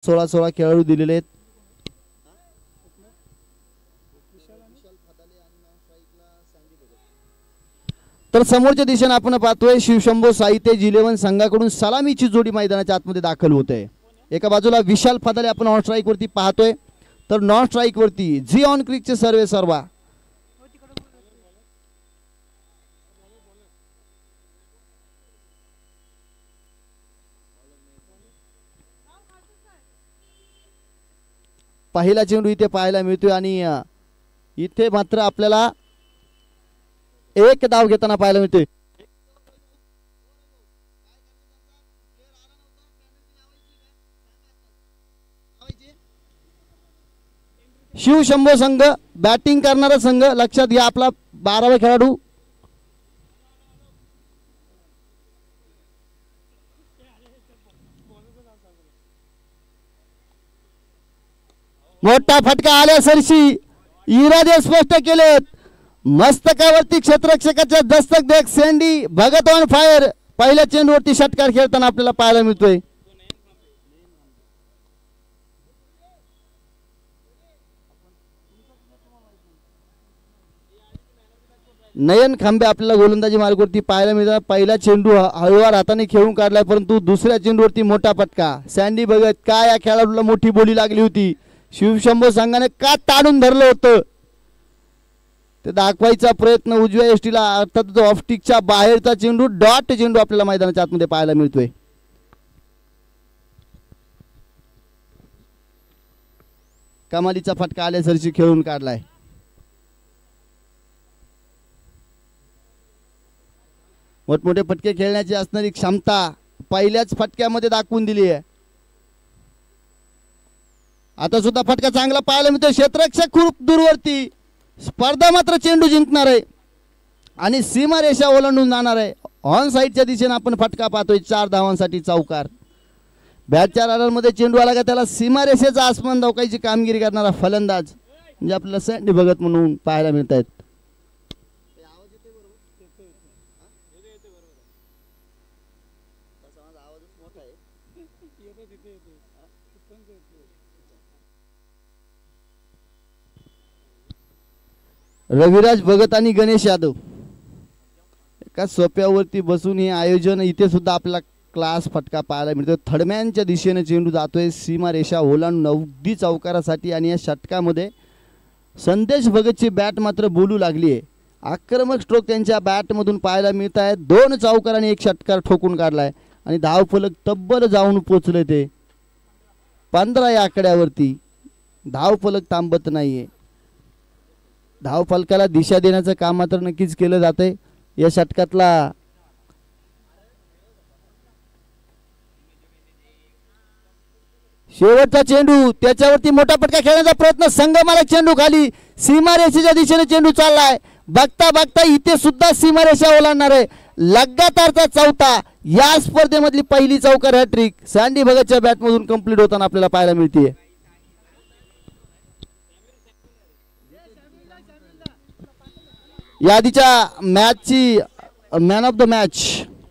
16 खेळाडू दिलेले आहेत. तर समोरच्या दिशेने आपण पाहतोय शिवशंभो साहित्य 11 संघाकडून सलामीची जोडी मैदानाच्या आतमध्ये दाखल होते. एका बाजूला विशाल फदाले आपण ऑन स्ट्राइक वरती पाहतोय, तर नॉन स्ट्राइक वरती जी ऑन क्रिकचे सर्वे सर्वा. पहिला चेंडू इथे पाहायला मिळतोय आणि इथे मात्र आपल्याला एक धाव घेताना पाहायला मिळतोय. शिवशंभो संघ बॅटिंग करणारा संघ, लक्षात घ्या आपला 12वा खेळाडू. मोठा फटका आल्या सरशी, इरादे स्पष्ट केलेत. मस्तकावरती क्षेत्ररक्षकाच्या दस्तक देख सँडी भगत ऑन फायर. पहिल्या चेंडूवरती षटकार खेळताना आपल्याला पाहायला मिळतोय. नयन खांबे आपल्याला गोलंदाजी मार्गावरती पाहायला मिळतात. पहिला चेंडू हळूवार हाताने खेळून काढलाय, परंतु दुसऱ्या चेंडूवरती मोठा फटका. सँडी भगत काय या खेळाडूला मोठी बोली लागली होती. शिवशंभो संघाने का ताडून धरलं होतं ते दाखवायचा प्रयत्न उजव्या एसटीला, अर्थात जो ऑफस्टिकच्या बाहेरचा चेंडू डॉट चेंडू आपल्याला मैदानाच्या आतमध्ये पाहायला मिळतोय. कमालीचा फटका आल्या सरशी खेळून काढलाय. मोठमोठे फटके खेळण्याची असणारी क्षमता पहिल्याच फटक्यामध्ये दाखवून दिली आहे. आता सुद्धा फटका चांगला पाहायला मिळतोय. क्षेत्ररक्षक खूप दूरवरती. स्पर्धा मात्र चेंडू जिंकणार आहे आणि सीमारेषा ओलांडून जाणार आहे. ऑन साईडच्या दिशेने आपण फटका पाहतोय. 4 धावांसाठी चौकार. बॅटच्या राडारमध्ये चेंडू आला का त्याला सीमारेषेचा आसमान धोकायची कामगिरी करणारा फलंदाज म्हणजे आपल्याला सँडी भगत म्हणून पाहायला मिळत आहेत. रविराज भगत आणि गणेश यादव एका सोप्यावरती बसून हे आयोजन. इथे सुद्धा आपल्याला क्लास फटका पाहायला मिळतो. थडम्यांच्या दिशेने चेंडू जातोय सीमारेषा ओलांडून अगदी चौकारासाठी आणि या षटकामध्ये संदेश भगतची बॅट मात्र बोलू लागली आहे. आक्रमक स्ट्रोक त्यांच्या बॅटमधून पाहायला मिळत आहेत. 2 चौकार आणि 1 षटकार ठोकून काढलाय आणि धावफलक तब्बल जाऊन पोचले ते 15 या आकड्यावरती. धावफलक थांबत नाहीये. धावफलकाला दिशा देण्याचं काम मात्र नक्कीच केलं जातंय. या षटकातला शेवटचा चेंडू, त्याच्यावरती मोठा फटका खेळण्याचा प्रयत्न. संघमालक चेंडू खाली, सीमारेषेच्या दिशेने चेंडू चाललाय. बघता बघता इथे सुद्धा सीमारेषा ओलांडणार आहे. लगातारचा चौथा, या स्पर्धेमधली पहिली चौकार हॅट्रिक सँडी भगतच्या बॅटमधून कंप्लीट होताना आपल्याला पाहायला मिळते. यादीच्या मॅचची man of the match,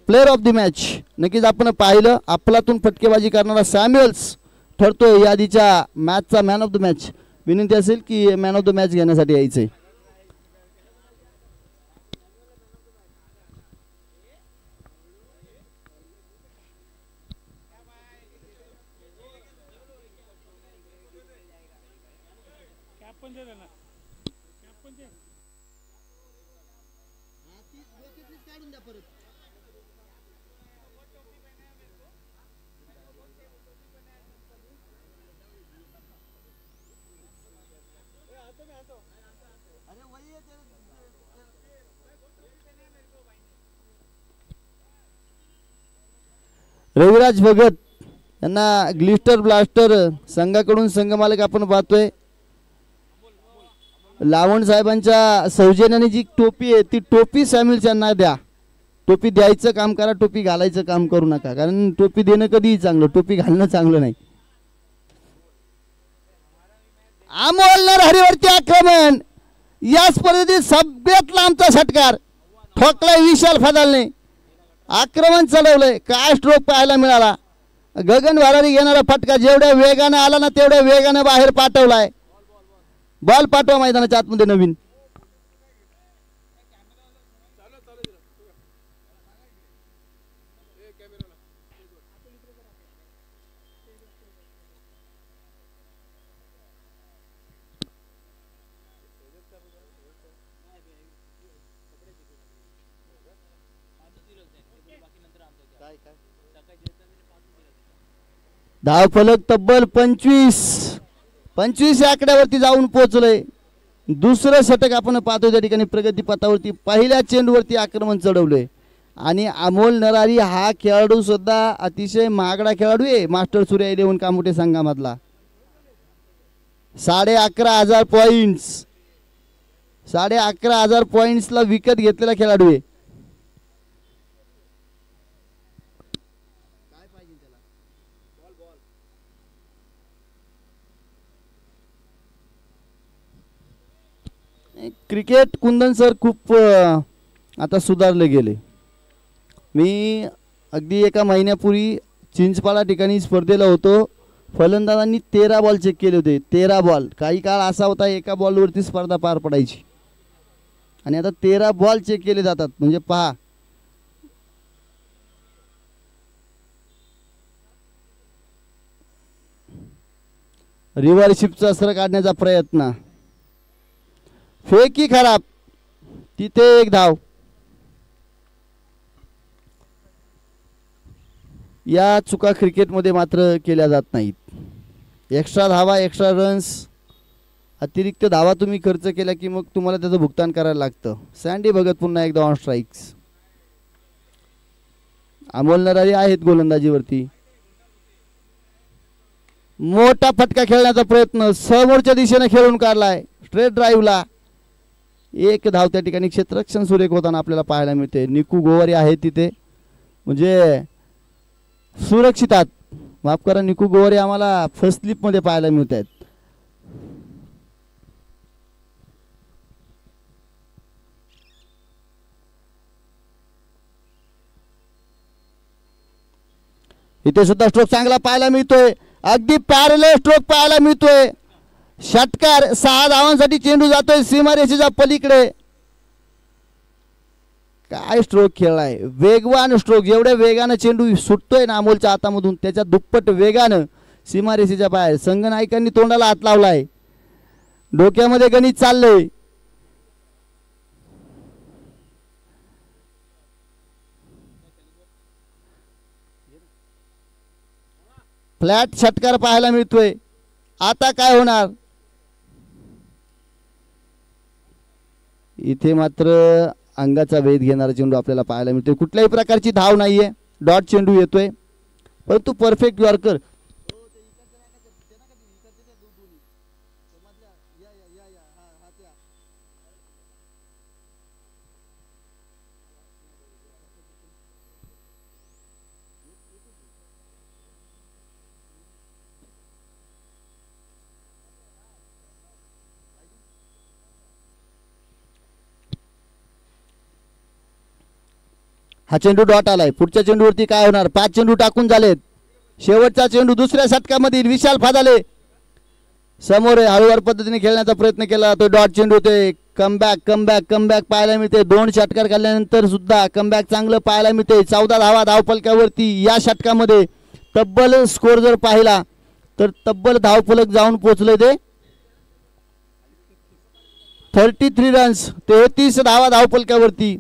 player of the match नक्कीच आपण पाहिलं. आपलातून फटकेबाजी करणारा सॅम्युअल्स ठरतोय यादीच्या मॅचचा मॅन ऑफ द मॅच. विनंती असेल की मॅन ऑफ द मॅच घेण्यासाठी यायचंय. रविराज भगत यांना ग्लिस्टर ब्लास्टर संघाकडून संघमालक आपण पाहतोय. लावण साहेबांच्या सौजन्याने जी टोपी आहे ती टोपी सॅम्युअल्स यांना द्या. टोपी द्यायचं काम करा, टोपी घालायचं काम करू नका. कारण टोपी देणं कधीही चांगलं, टोपी घालणं चांगलं नाही. अमोल नरहरीवरती आक्रमण. या स्पर्धेतील सगळ्यात लांबचा षटकार ठोकलाय विशाल फदालने. आक्रमण चढवलंय. काय स्ट्रोक पाहायला मिळाला. गगन भरारी घेणारा फटका जेवढ्या वेगाने आला ना तेवढ्या वेगाने बाहेर पाठवलाय. बॉल पाठवा मैदानाच्या आतमध्ये नवीन. धाव फलक तब्बल 25 या आकड्यावरती जाऊन पोहोचलंय. दुसरं षटक आपण पाहतो त्या ठिकाणी प्रगती पथावरती पहिल्या चेंडूवरती आक्रमण चढवलंय. आणि अमोल नरारी हा खेळाडू सुद्धा अतिशय महागडा खेळाडू आहे मास्टर सूर्या 11 कामोठे संघामधला. 11,500 पॉइंट्स 11,500 पॉइंट्सला विकत घेतलेला खेळाडू आहे. क्रिकेट कुंदन सर खूप आता सुधारले गेले. मी अगदी एका महिन्यापूर्वी चिंचपाडा ठिकाणी स्पर्धेला होतो. फलंदाजांनी 13 बॉल चेक केले होते. 13 बॉल. काही काळ असा होता एका बॉलवरती स्पर्धा पार पडायची आणि आता 13 बॉल चेक केले जातात. म्हणजे पहा रिव्हर्शिपचा असर काढण्याचा प्रयत्न. फेकी खराब. तिथे एक धाव. या चुका क्रिकेटमध्ये मात्र केल्या जात नाहीत. एक्स्ट्रा धावा एक्स्ट्रा रन्स अतिरिक्त धावा तुम्ही खर्च केला की मग तुम्हाला त्याचं भुगतान करायला लागतं. सँडी भगत पुन्हा एकदा ऑन स्ट्राइक्स. अमोल नरारी आहेत गोलंदाजीवरती. मोठा फटका खेळण्याचा प्रयत्न समोरच्या दिशेने खेळून काढलाय. स्ट्रेट ड्राईव्हला एक धाव त्या ठिकाणी क्षेत्ररक्षण सुरेख होताना आपल्याला पाहायला मिळते. निकू गोवारी आहे तिथे म्हणजे सुरक्षितात. माफ करा निकू गोवारी आम्हाला फर्स्ट स्लिप मध्ये पाहायला मिळत आहेत. इथे सुद्धा स्ट्रोक चांगला पाहायला मिळतोय. अगदी पॅरलल स्ट्रोक पाहायला मिळतोय. षटकार 6 धावांसाठी चेंडू जातोय सीमारेषेच्या पलीकडे. काय स्ट्रोक खेळलाय. वेगवान स्ट्रोक. जेवढ्या वेगानं चेंडू सुटतोय ना अमोलच्या हातामधून त्याच्या दुप्पट वेगानं सीमारेषेच्या बाहेर. संघनायकांनी तोंडाला हात लावलाय. डोक्यामध्ये गणित चाललंय. फ्लॅट षटकार पाहायला मिळतोय. आता काय होणार. इथे मात्र अंगाचा वेध घेणारा चेंडू आपल्याला पाहायला मिळतोय. कुठल्याही प्रकारची धाव नाहीये. डॉट चेंडू येतोय परंतु परफेक्ट यॉर्कर. हा चेंडू डॉट आलाय. पुढच्या चेंडूवरती काय होणार. 5 चेंडू टाकून झालेत. शेवटचा चेंडू दुसऱ्या षटकामधील विशाल फादाले समोर हळूवार पद्धतीने खेळण्याचा प्रयत्न केला. तो डॉट चेंडू होते. कमबॅक पाहायला मिळते. 2 षटकार काढल्यानंतर सुद्धा कमबॅक चांगलं पाहायला मिळते. 14 धावा धावफलकावरती या षटकामध्ये. तब्बल स्कोर जर पाहिला तर तब्बल धावफलक जाऊन पोहोचले ते 33 रन्स. 33 धावा धावफलकावरती.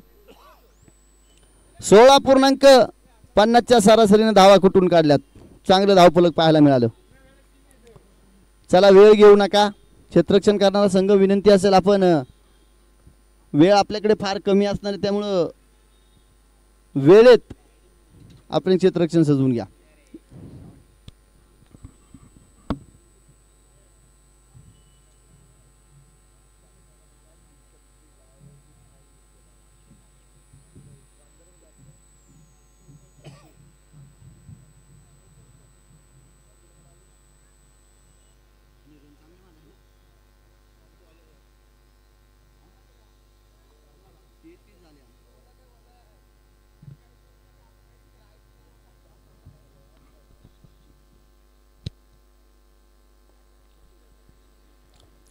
16.50च्या सरासरीने धावा कुठून काढल्यात. चांगलं धावफलक पाहायला मिळालं. चला वेळ घेऊ नका. क्षेत्ररक्षण करणारा संघ विनंती असेल आपण वेळ आपल्याकडे फार कमी असणार त्यामुळं वेळेत आपण क्षेत्ररक्षण सजवून घ्या.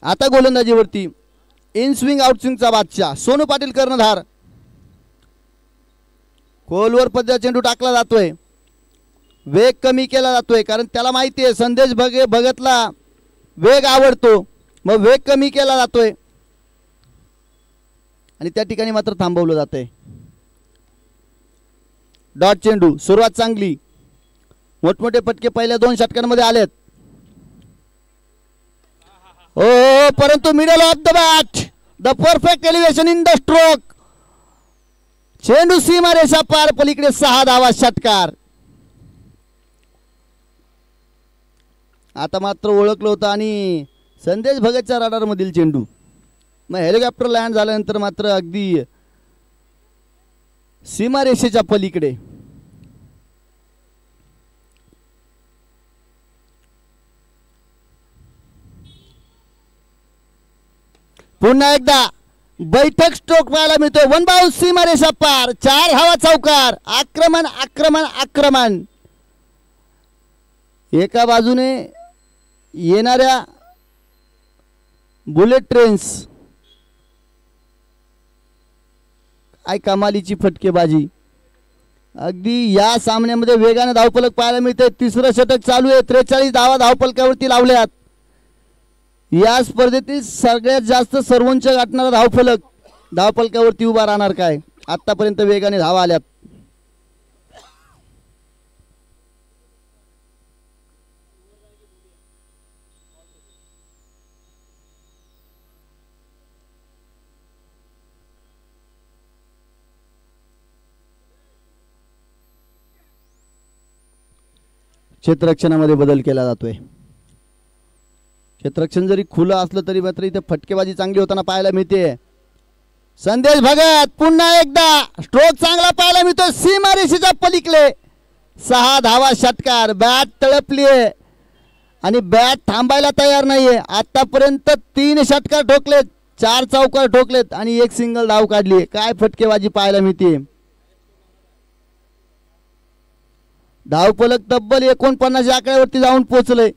आता गोलंदाजीवरती इन स्विंग आउट स्विंगचा बादशाह सोनू पाटील कर्णधार. खोलवर पद्धतीचा चेंडू टाकला जातोय. वेग कमी केला जातोय कारण त्याला माहिती आहे संदेश भगतला वेग आवडतो, मग वेग कमी केला जातोय आणि त्या ठिकाणी मात्र थांबवलं जातंय. डॉट चेंडू. सुरुवात चांगली. मोठमोठे फटके पहिल्या 2 षटकांमध्ये आलेत. ओ परंतु middle of the bat the perfect elevation in the stroke. चेंडू सीमारेषा पार पलीकडे 6 धावा षटकार. आता मात्र ओळखलं होतं आणि संदेश भगतच्या रडार मधील चेंडू. मग हेलिकॉप्टर लँड झाल्यानंतर मात्र अगदी सीमारेषेच्या पलीकडे. पुन्हा एकदा बैठक स्ट्रोक पाहायला मिळतोय. 1 बाउन्स सीमारेषा पार. 4 धावा चौकार. आक्रमण आक्रमण आक्रमण. एका बाजूने येणाऱ्या बुलेट ट्रेन्स काय कमालीची फटकेबाजी. अगदी या सामन्यामध्ये वेगाने धावफलक पाहायला मिळते. तिसरं षटक चालू आहे. 43 धावा धावफलकावरती लावल्यात. या स्पर्धेतील सगळ्यात जास्त सर्वोच्च गाठणारा धावफलक धावफलकावरती उभा राहणार काय. आतापर्यंत वेगाने धावा आल्यात. क्षेत्ररक्षणामध्ये बदल केला जातोय. क्षेत्ररक्षण जरी खुलं असलं तरी मात्र इथे फटकेबाजी चांगली होताना पाहायला मिळते. संदेश भगत पुन्हा एकदा स्ट्रोक चांगला पाहायला मिळतो. सीमारेषेच्या पलीकडे 6 धावा षटकार. बॅट तळपली आहे आणि बॅट थांबायला तयार नाहीये. आतापर्यंत 3 षटकार ठोकलेत, 4 चौकार ठोकलेत आणि 1 सिंगल धाव काढली. काय फटकेबाजी पाहायला मिळते. धावफलक तब्बल 49 आकड्यावरती जाऊन पोहोचलंय.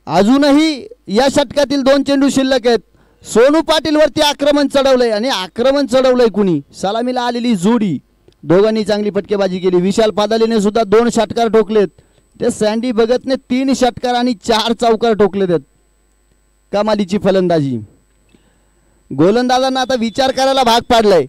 अजूनही या षटकातील 2 चेंडू शिल्लक आहेत. सोनू पाटील वरती आक्रमण चढवलंय आणि आक्रमण चढवलंय कुणी. सलामीला आलेली जोडी. दोघांनी चांगली फटकेबाजी केली. विशाल पादालीने सुद्धा 2 षटकार ठोकलेत. ते सँडी भगतने 3 षटकार आणि 4 चौकार ठोकलेत. कमालीची फलंदाजी. गोलंदाजांना आता विचार करायला भाग पाडलाय.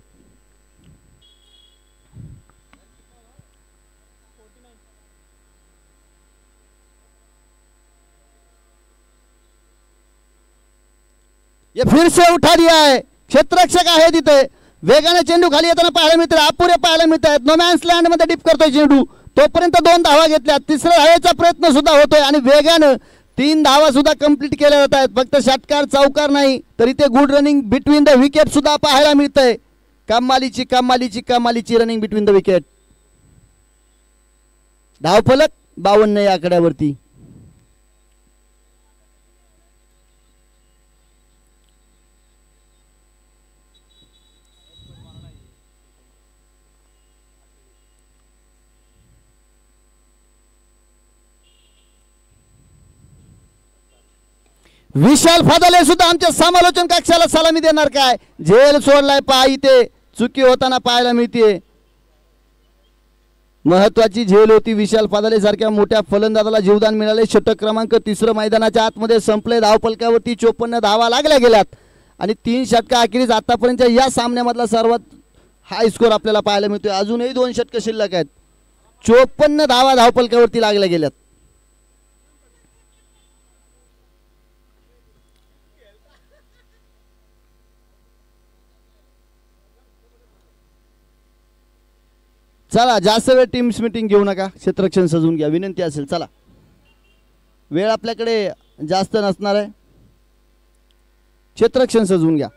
ये फिर से उठा दिया है. क्षेत्ररक्षक आहे तिथे. वेगाने चेंडू खाली येताना पाहायला मिळते. अपुरे पाहायला मिळत आहेत. नोमॅन्स लँड मध्ये डिप करतोय चेंडू. तोपर्यंत 2 धावा घेतल्या. 3ऱ्या धावेचा प्रयत्न सुद्धा होतोय आणि वेगानं 3 धावा सुद्धा कंप्लीट केल्या जात आहेत. फक्त षटकार चौकार नाही तर इथे good running between the wicket सुद्धा पाहायला मिळतंय. कमालीची कमालीची कमालीची रनिंग बिटवीन द विकेट. धावफलक 52 या आकड्यावरती. विशाल फादले सुद्धा आमच्या समालोचन कक्षाला सलामी देणार काय. झेल सोडलाय पहा. इथे चुकी होताना पाहायला मिळते. महत्वाची झेल होती. विशाल फादले सारख्या मोठ्या फलंदाजाला जीवदान मिळाले. षटक क्रमांक 3 मैदानाच्या आतमध्ये संपले. धावफलकावरती 54 धावा लागल्या गेल्यात आणि 3 षटका अखेरीस आतापर्यंत या सामन्यामधला सर्वात हाय स्कोर आपल्याला पाहायला मिळतोय. अजूनही 2 षटक शिल्लक आहेत. 54 धावा धावफलकावरती लागल्या गेल्यात. चला जास्त वेळ टीम्स मीटिंग घेऊ नका. क्षेत्ररक्षण सजवून घ्या विनंती असेल. चला वेळ आपल्याकडे जास्त नसणार आहे. क्षेत्ररक्षण सजवून घ्या.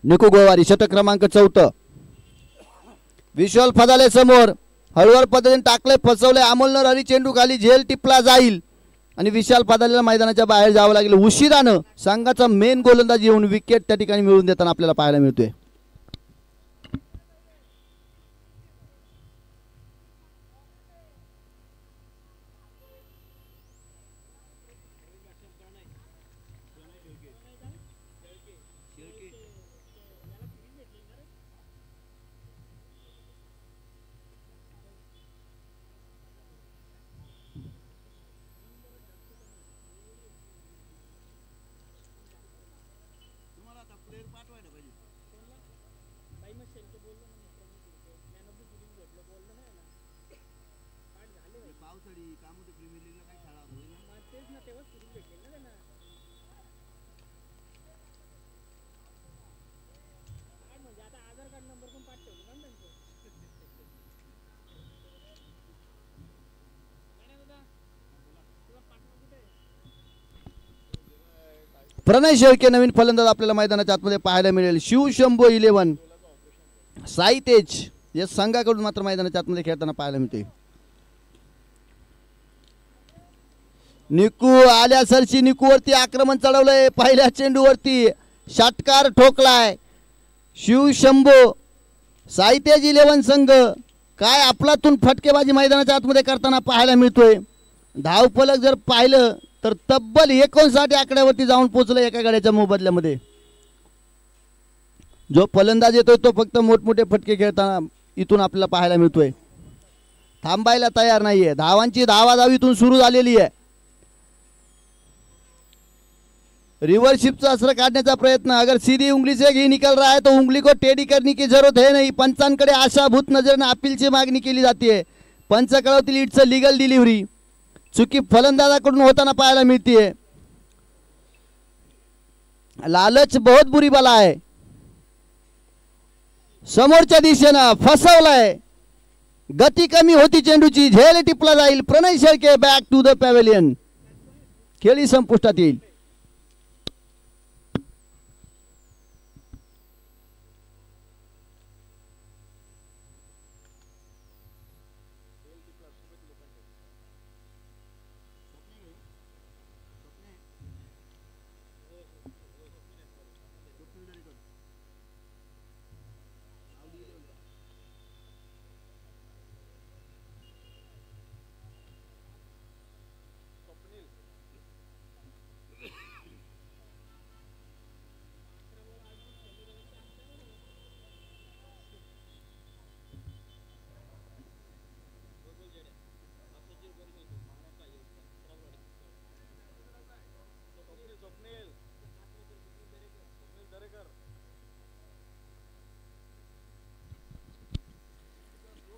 निकू गोवारी षटक क्रमांक 4. विशाल फदाले समोर हळूवार पद्धतीने टाकले, फसवले. अमोल नरहरी चेंडू खाली झेल टिपला जाईल आणि विशाल फदालेला मैदानाच्या बाहेर जावं लागेल. उशिरानं संघाचा मेन गोलंदाज येऊन विकेट त्या ठिकाणी मिळवून देताना आपल्याला पाहायला मिळतोय. प्रणय शेळके नवीन फलंदाज आपल्याला मैदानाच्या आतमध्ये पाहायला मिळेल. शिवशंभो 11 साई तेज या संघाकडून मात्र मैदानाच्या आतमध्ये खेळताना पाहायला मिळते. निकू आल्या सरशी निकूवरती आक्रमण चढवलंय. पहिल्या चेंडूवरती षटकार ठोकलाय. शिवशंभो साई तेज 11 संघ काय आपलातून फटकेबाजी मैदानाच्या आतमध्ये करताना पाहायला मिळतोय. धावफलक जर पाहिलं तर तब्बल 59 आकड्यावरती जाऊन पोहोचलं एका गाड्याच्या मोबदल्यामध्ये. जो फलंदाज येतोय तो फक्त मोठमोठे फटके खेळताना इथून आपल्याला पाहायला मिळतोय. थांबायला तयार नाहीये. धावांची धावाधावीतून सुरू झालेली आहे. रिव्हर्शिपचा असर काढण्याचा प्रयत्न. अगर सीधी उंगली से ही निकल रहा है तो उंगली को टेढ़ी करने की जरूरत है नहीं. पंचांकडे आशाभूत नजरेने अपीलची मागणी केली जाते. पंच कळवतील इट्स अ लीगल डिलिव्हरी. चुकी फलंदाजाकडून होताना पाहायला मिळते. लालच बहुत बुरी बला आहे. समोरच्या दिशेनं फसवलाय. गती कमी होती चेंडूची. झेल टिपला जाईल. Pranay Shelke back to the pavilion. खेळी संपुष्टात येईल.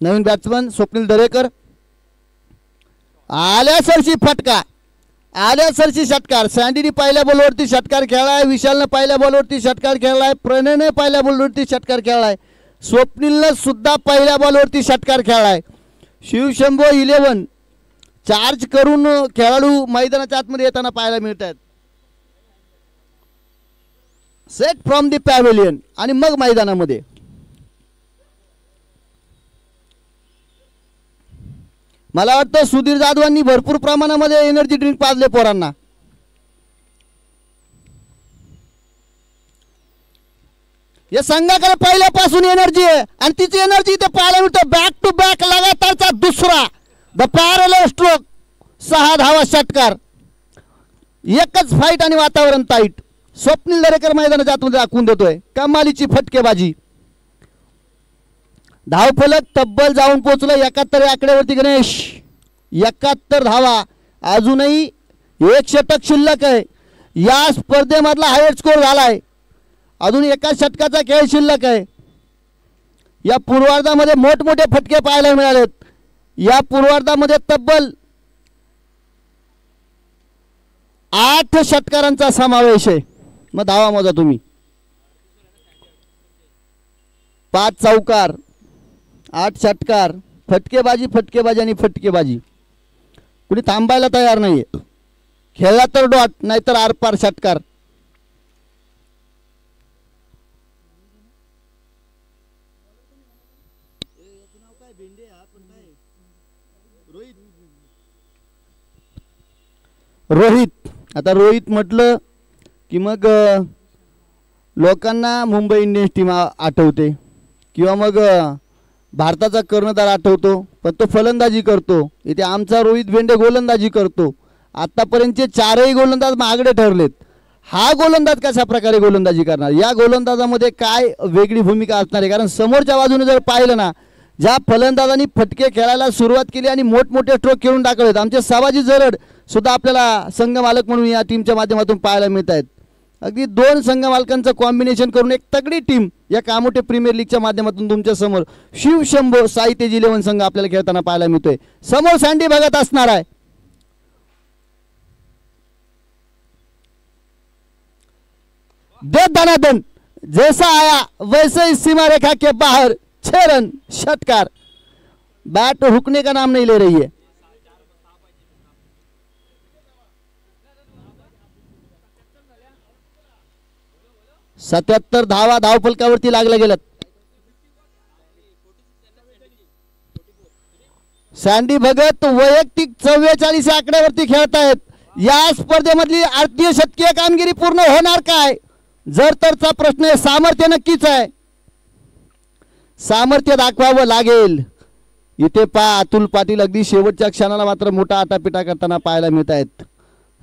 नवीन बॅट्समन स्वप्नील दरेकर. आल्या सरशी फटका. आल्या सरशी षटकार. सँडीने पहिल्या बॉलवरती षटकार खेळलाय. विशालने पहिल्या बॉलवरती षटकार खेळलाय. प्रणयने पहिल्या बॉलवरती षटकार खेळलाय. स्वप्नीलने सुद्धा पहिल्या बॉलवरती षटकार खेळलाय. शिवशंभो 11 चार्ज करून खेळाडू मैदानाच्या आतमध्ये येताना पाहायला मिळत आहेत. सेट फ्रॉम द पॅव्हेलियन आणि मग मैदानामध्ये. मला वाटतं सुधीर जाधवांनी भरपूर प्रमाणामध्ये एनर्जी ड्रिंक पाजले पोरांना. या संघाकडे पहिल्यापासून एनर्जी आहे आणि तिची एनर्जी इथे पाहायला मिळते. बॅक टू बॅक लगातारचा दुसरा द पॅरलल स्ट्रोक. 6 धावा षटकार. एकच फाईट आणि वातावरण टाईट. स्वप्नील दरेकर मैदानाच्या आतमध्ये दाखवून देतोय कमालीची फटकेबाजी. धावफलक तब्बल जाऊन पोहोचलं 71 आकड्यावरती. गणेश 71 धावा. अजूनही एक षटक शिल्लक आहे. या स्पर्धेमधला हायेस्ट स्कोर झालाय. अजून एका षटकाचा खेळ शिल्लक आहे. या पूर्वार्धामध्ये मोठमोठे फटके पाहायला मिळालेत. या पूर्वार्धामध्ये तब्बल 8 षटकारांचा समावेश आहे. मग धावा मोजा तुम्ही. 5 चौकार, 8 षटकार. फटकेबाजी फटकेबाजी आणि फटकेबाजी. कुणी थांबायला तयार नाहीये. खेळला तर डॉट नाहीतर आरपार षटकार. रोहित. आता रोहित म्हटलं की मग लोकांना मुंबई इंडियन्स टीम आठवते किंवा मग भारताचा कर्णधार आठवतो, पण तो फलंदाजी करतो. इथे आमचा रोहित भेंडे गोलंदाजी करतो. आत्तापर्यंतचे चारही गोलंदाज महागडे ठरलेत. हा गोलंदाज कशा प्रकारे गोलंदाजी करणार, या गोलंदाजामध्ये काय वेगळी भूमिका असणार आहे. कारण समोरच्या बाजूने जर पाहिलं ना, ज्या फलंदाजांनी फटके खेळायला सुरुवात केली आणि मोठमोठे स्ट्रोक खेळून टाकलेत, आमचे साबाजी जरड सुद्धा आपल्याला संघ मालक म्हणून या टीमच्या माध्यमातून पाहायला मिळत आहेत. अगदी दोन संघ मालकांचं कॉम्बिनेशन करून एक तगडी टीम या कामोठे प्रीमियर लीगच्या माध्यमातून तुमच्या समोर शिवशंभो साई तेज 11 संघ आपल्याला खेळताना पाहायला मिळतोय. समोर सँडी भगत असणार आहे. दे धनाधन, जैसा आया वैसे ही सीमा रेखा के बाहर 6 रन, षटकार. बैट रुकने का नाम नहीं ले रही है. सत्याहत्तर धावा धावफलकावरती लागल्या गेल्यात. सँडी भगत वैयक्तिक 44 आकड्यावरती खेळतायत. या स्पर्धेमधली अर्धशतकीय कामगिरी पूर्ण होणार काय, जर तरचा प्रश्न आहे. सामर्थ्य नक्कीच आहे, सामर्थ्य दाखवावं लागेल. इथे अतुल पाटील अगदी शेवटच्या क्षणाला मात्र मोठा आटापिटा करताना पाहायला मिळत आहेत.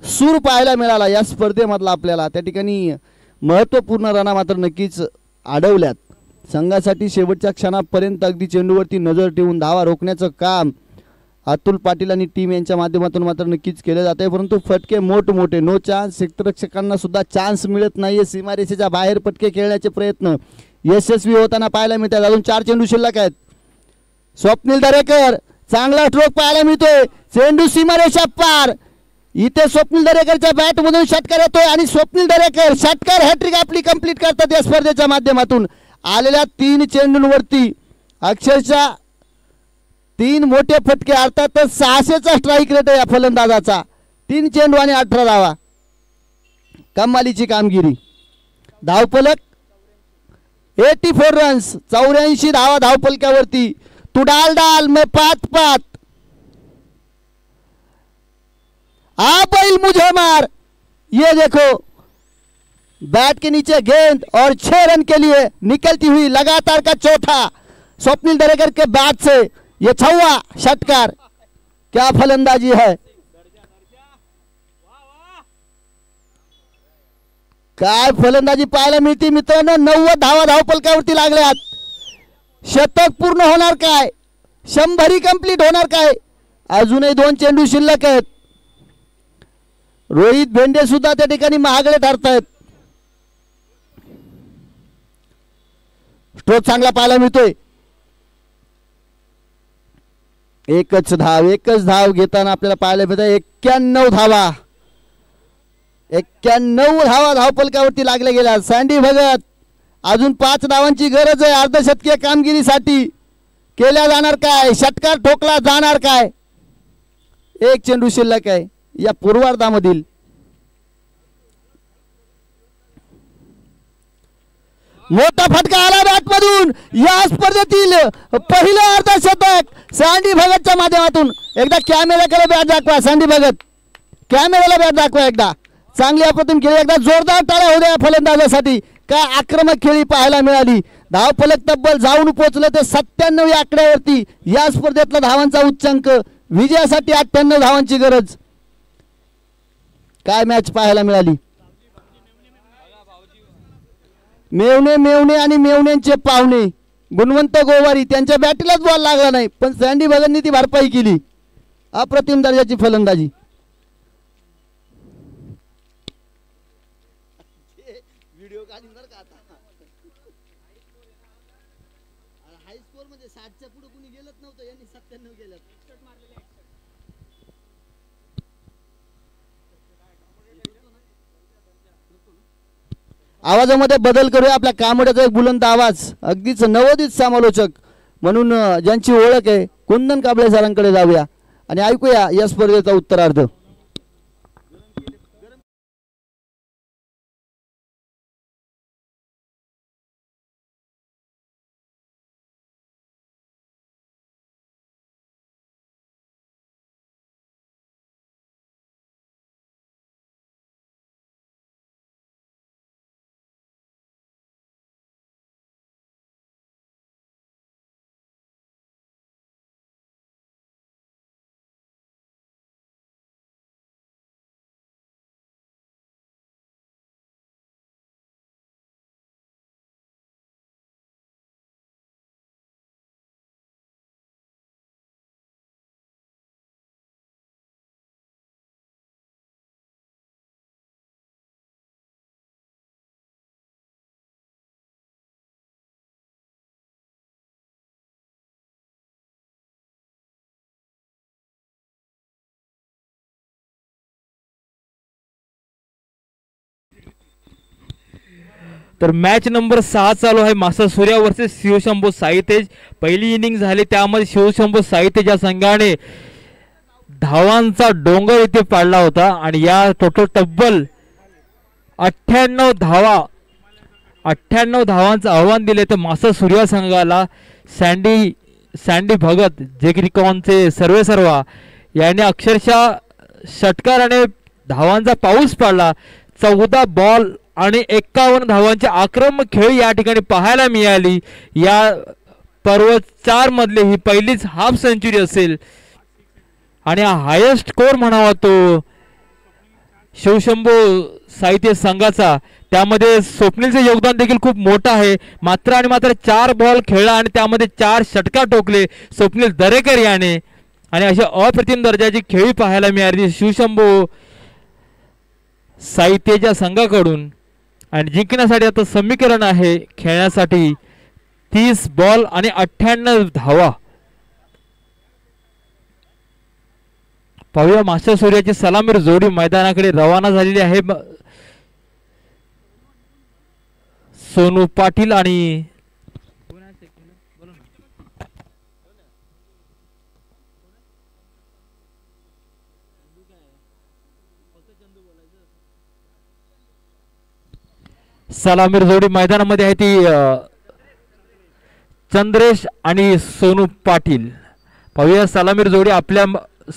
सूर पाहायला मिळाला या स्पर्धेमधला आपल्याला. त्या ठिकाणी महत्त्वपूर्ण रना मात्र नक्कीच अडवल्यात. संघासाठी शेवटच्या क्षणापर्यंत अगदी चेंडूवरती नजर ठेवून धावा रोखण्याचं काम अतुल पाटील आणि टीम यांच्या माध्यमातून मात्र नक्कीच केलं जात आहे. परंतु फटके मोठमोठे, नो चान्स. क्षेत्ररक्षकांना सुद्धा चान्स मिळत नाहीये. सीमारेषेच्या बाहेर फटके खेळण्याचे प्रयत्न यशस्वी होताना पाहायला मिळतात. अजून 4 चेंडू शिल्लक आहेत. स्वप्नील दरेकर चांगला स्ट्रोक पाहायला मिळतोय. चेंडू सीमारेषा पार. इथे स्वप्नील दरेकरच्या बॅटमधून षटकार येतोय आणि स्वप्नील दरेकर षटकार हॅट्रिक आपली कंप्लीट करतात या स्पर्धेच्या माध्यमातून. आलेल्या 3 चेंडूंवरती अक्षरशः 3 मोठे फटके, अर्थातच 600चा स्ट्राईक रेट आहे या फलंदाजाचा. 3 चेंडू आणि 18 धावा, कमालीची कामगिरी. धावफलक 84 रन्स, 84 धावा धावफलकावरती. तू डाल डाल मैं पात पात, आ बैल मुझे मार. ये देखो, बैट के नीचे गेंद और 6 रन के लिए निकलती हुई लगातार का चौथा स्वप्निल दरेकर के बैट से ये 6वां षटकार. क्या फलंदाजी है, काय फलंदाजी पाहायला मिळते मित्रांनो. 90 धावा धावफलकावरती लागल्यात. शतक पूर्ण होणार काय, 100 कंप्लीट होणार काय. अजूनही 2 चेंडू शिल्लक आहेत. रोहित भेंडे सुद्धा त्या ठिकाणी महागडे ठरतायत. स्ट्रोक चांगला पाहायला मिळतोय. एकच धाव घेताना आपल्याला पाहायला मिळतं. 91 धावा, 91 धावा धावफलकावरती लागल्या गेल्या. सँडी भगत, अजून 5 धावांची गरज आहे अर्धशतकीय कामगिरीसाठी. केल्या जाणार काय, षटकार ठोकला जाणार काय. 1 चेंडू शिल्लक आहे या पूर्वार्धामधील. मोठा फटका आला बॅटमधून. या स्पर्धेतील पहिलं अर्धशतक सँडी भगतच्या माध्यमातून. एकदा कॅमेऱ्याकडे बॅट दाखवा सँडी भगत, कॅमेऱ्याला बॅट दाखवा एकदा. चांगली अप्रतिम खेळी, एकदा जोरदार टाळ्या होऊ द्या फलंदाजासाठी. काय आक्रमक खेळी पाहायला मिळाली. धावफलक तब्बल जाऊन पोहोचलं ते 97 या आकड्यावरती. या स्पर्धेतला धावांचा उच्चांक, विजयासाठी 98 धावांची गरज. काय मॅच पाहायला मिळाली. मेवणे आणि मेवण्यांचे पाहुणे गुणवंत गोवारी, त्यांच्या बॅटीलाच बॉल लागला नाही, पण सँडी भगतनी ती भरपाई केली. अप्रतिम दर्जाची फलंदाजी. व्हिडिओ काढणार का आता. हाय स्कोर मध्ये 60च्या पुढे कुणी गेलत नव्हतं, यांनी 97 गेलं. आवाजामध्ये बदल करूया. आपल्या कामड्याचा एक बुलंद आवाज, अगदीच नवोदित समालोचक म्हणून ज्यांची ओळख आहे कुंदन काबळे सरांकडे जाऊया आणि ऐकूया या स्पर्धेचा उत्तरार्ध. तर मॅच नंबर 6 चालू आहे मास्टर सूर्या वर्सेस शिवशंभू साईतेज. पहिली इनिंग झाली त्यामध्ये शिवशंभू साईतेज या संघाने धावांचा डोंगर इथे पाडला होता आणि या टोटल तब्बल 98 धावांचं आव्हान दिले. तर मास्टर सूर्या संघाला सँडी भगत जेग्रिकॉनचे सर्वेसर्वा याने अक्षरशः षटकाराने धावांचा पाऊस पाडला. 14 बॉल आणि 51 धावांची आक्रमक खेळी या ठिकाणी पाहायला मिळाली. या पर्व 4 मधले ही पहिलीच हाफ सेंचुरी असेल आणि हा हायेस्ट स्कोर म्हणावा तो शिवशंभू साहित्य संघाचा. त्यामध्ये स्वप्नीलचे योगदान देखील खूप मोठं आहे. मात्र 4 बॉल खेळला आणि त्यामध्ये 4 षटकार टोकले स्वप्नील दरेकर याने आणि अशा अप्रतिम दर्जाची खेळी पाहायला मिळाली शिवशंभू साहित्यच्या संघाकडून. आणि जिंकण्यासाठी आता समीकरण आहे खेळण्यासाठी 30 बॉल आणि 98 धावा. पाहूया मास्टर सूर्याची सलामीर जोडी मैदानाकडे रवाना झालेली आहे. सोनू पाटील आणि सलामीर जोडी मैदानामध्ये आहे ती चंद्रेश आणि सोनू पाटील. पाहूया सलामीर जोडी आपल्या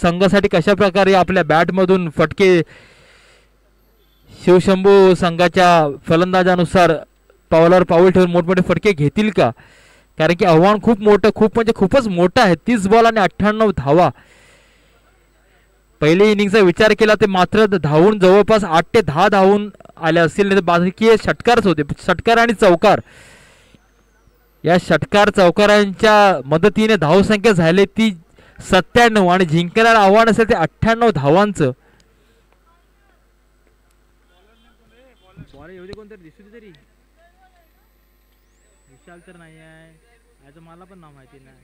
संघासाठी कशा प्रकारे आपल्या बॅटमधून फटके शिवशंभू संघाच्या फलंदाजानुसार पावलावर पाऊल ठेवून मोठमोठे फटके घेतील का. कारण की आव्हान खूप मोठं खूपच मोठं आहे. 30 बॉल आणि 98 धावा. पहिल्या इनिंगचा विचार केला ते मात्र धावून जवळपास 8 ते 10 धावून आले असतील. नाही तर बाकी षटकारच होते. षटकार आणि चौकार या षटकार चौकारांच्या मदतीने धावसंख्या झाली ती 97 आणि जिंकण्याला आव्हान असेल ते 98 धावांचं. विशाल तर नाही आहे याचं मला पण नाव माहिती नाही.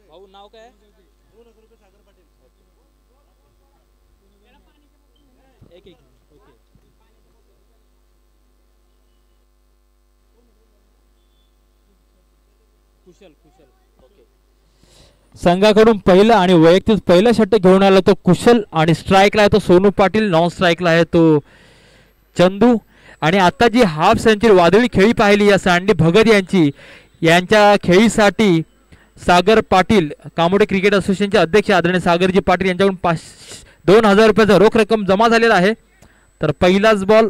भाऊ नाव काय? एक ओके. कुशल ओके. संघाकडून पहिला आणि वैयक्तिक पहिला षटक घेऊन आला तो कुशल आणि स्ट्राईकला आहे तो सोनू पाटील. नॉन स्ट्राईकला आहे तो चंदू. आणि आता जी हाफ सेंचुरी वादळी खेळी पाहिली या सँडी भगत यांच्या खेळीसाठी सागर पाटील कामोडे क्रिकेट असोसिएशनचे अध्यक्ष आदरणीय सागरजी पाटील यांच्याकडून 2,000 रुपयाचा रोख रक्कम जमा झालेला आहे. तर पहिलाच बॉल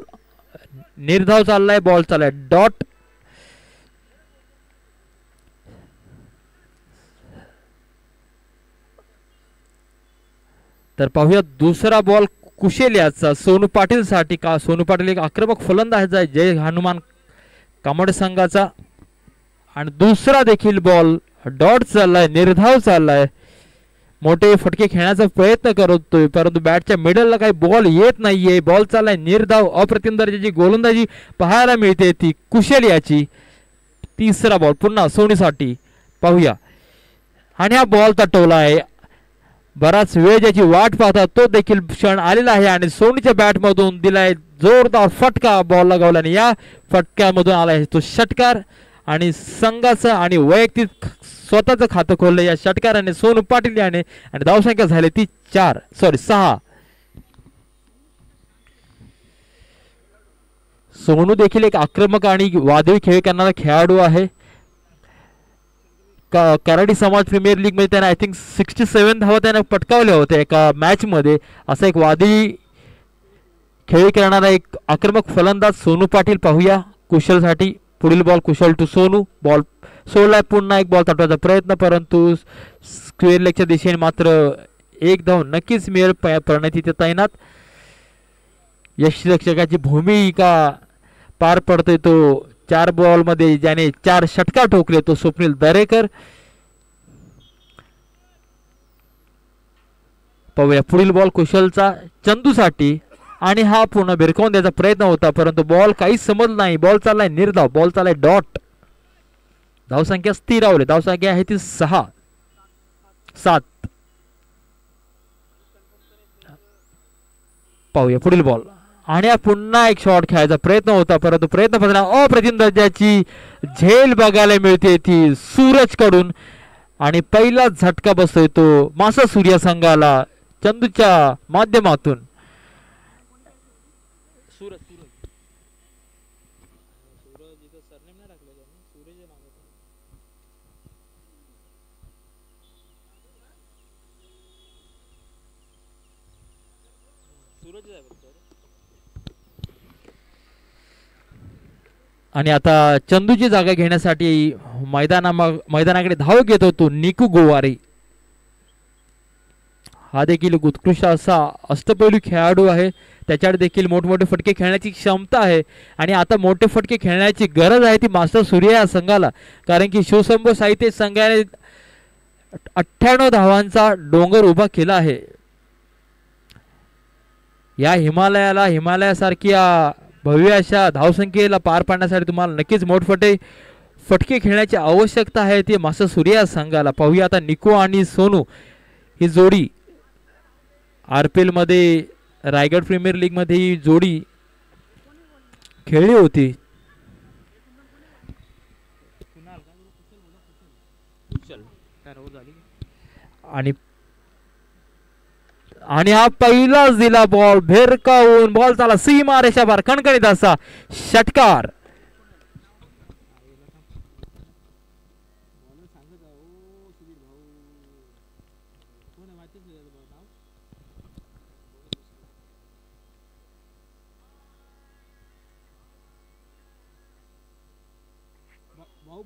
निर्धाव चाललाय. बॉल चाललाय डॉट. तर पाहूया दुसरा बॉल कुशल याचा सोनू पाटील साठी. का सोनू पाटील एक आक्रमक फलंदाज आहे जय हनुमान कामोडे संघाचा. आणि दुसरा देखील बॉल डॉट चाललाय निर्धाव चाललाय. मोठे फटके खेळण्याचा प्रयत्न करतोय परंतु बॅटच्या मिडलला काही बॉल येत नाहीये. बॉल चाललाय निर्धाव. अप्रतिम दर्जाची गोलंदाजी पाहायला मिळते ती कुशल याची. तिसरा बॉल पुन्हा सोनीसाठी पाहूया. आणि हा बॉल तटवला आहे. बराच वेळ ज्याची वाट पाहता तो देखील क्षण आलेला आहे आणि सोनीच्या बॅटमधून दिलाय जोरदार फटका बॉल लगावला आणि या फटक्यामधून आलाय तो षटकार. आणि संघाचं आणि वैयक्तिक स्वतःचं खातं खोललं या षटकाराने सोनू पाटील याने. आणि धावसंख्या झाली ती 6. सोनू देखील एक आक्रमक आणि वादळी खेळ करणारा खेळाडू आहे. कराडी समाज प्रीमियर लीग मध्ये त्याने आय थिंक 67 धावा त्याने पटकावल्या होत्या एका मॅच मध्ये. असा एक वादळी खेळ करणारा एक आक्रमक फलंदाज सोनू पाटील. पाहूया कुशल साठी. पुढील ball Kushal to Sonu. Ball सोडलाय. पुन्हा एक बॉल तटवायचा प्रयत्न परंतु स्क्वेअर लेगच्या दिशेने मात्र एक धाव नक्कीच मिळेल. प्रणय तिथे तैनात. यष्टीरक्षकाची भूमिका पार पडतोय तो 4 बॉल मध्ये ज्याने 4 षटकार ठोकले तो स्वप्नील दरेकर. पाहूया पुढील बॉल कुशलचा चंदूसाठी आणि हा पूर्ण भिरकावून द्यायचा प्रयत्न होता परंतु बॉल काहीच समजलं नाही. बॉल चाललाय निर्धाव, बॉल चाललाय डॉट. धावसंख्या स्थिरावली, धावसंख्या आहे ती 6-7. पाहूया पुढील बॉल आणि पुन्हा एक शॉट खेळायचा प्रयत्न होता परंतु प्रयत्न फसला. अप्रतिम दर्जाची झेल बघायला मिळते ती सूरज कडून आणि पहिला झटका बसतोय तो मासा सूर्य संघाला चंदूच्या माध्यमातून. आणि आता चंदूची जागा घेण्यासाठी मैदानाकडे धाव घेत होतो निकू गोवारी. हा देखील उत्कृष्ट असा अष्टपैलू खेळाडू आहे. त्याच्याकडे देखील मोठमोठे फटके खेळण्याची क्षमता आहे आणि आता मोठे फटके खेळण्याची गरज आहे ती मास्टर सूर्य या संघाला. कारण की शिवशंभो साहित्य संघाने 98 धावांचा डोंगर उभा केला आहे. या हिमालयासारख्या भव्य अशा धावसंख्येला पार पाडण्यासाठी तुम्हाला नक्कीच मोठमोठे फटके खेळण्याची आवश्यकता आहे ती मास्टर सूर्य संघाला. पाहूया आता निको आणि सोनू ही जोडी RPL मध्ये रायगड प्रीमियर लीग मध्ये ही जोडी खेळली होती. आणि हा पहिलाच दिला बॉल भेरकावून बॉल चाला सीमा रेषा बार खणखणीत असा षटकार.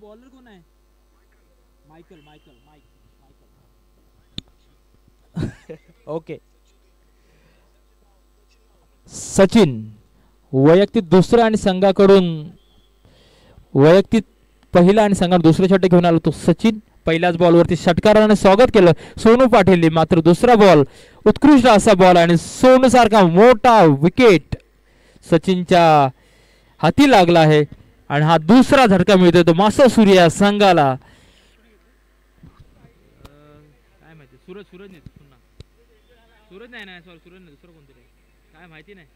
बॉलर कोण आहे? मायकल. ओके. सचिन वैयक्तिक दुसरा आणि संघाकडून वैयक्तिक पहिला आणि संघात दुसरे षटक घेऊन आलो तो सचिन. पहिल्याच बॉलवरती षटकाराने स्वागत केलं सोनू पाटील. मात्र दुसरा बॉल उत्कृष्ट असा बॉल आणि सोनू सारखा मोठा विकेट सचिनच्या हाती लागला आहे आणि हा दुसरा झटका मिळतोय तो मास्टर सूर्य संघाला. काय माहिती सूरज नाही सूरज नाही सॉरी सूरज नाही दुसरं कोणतरी काय माहिती नाही.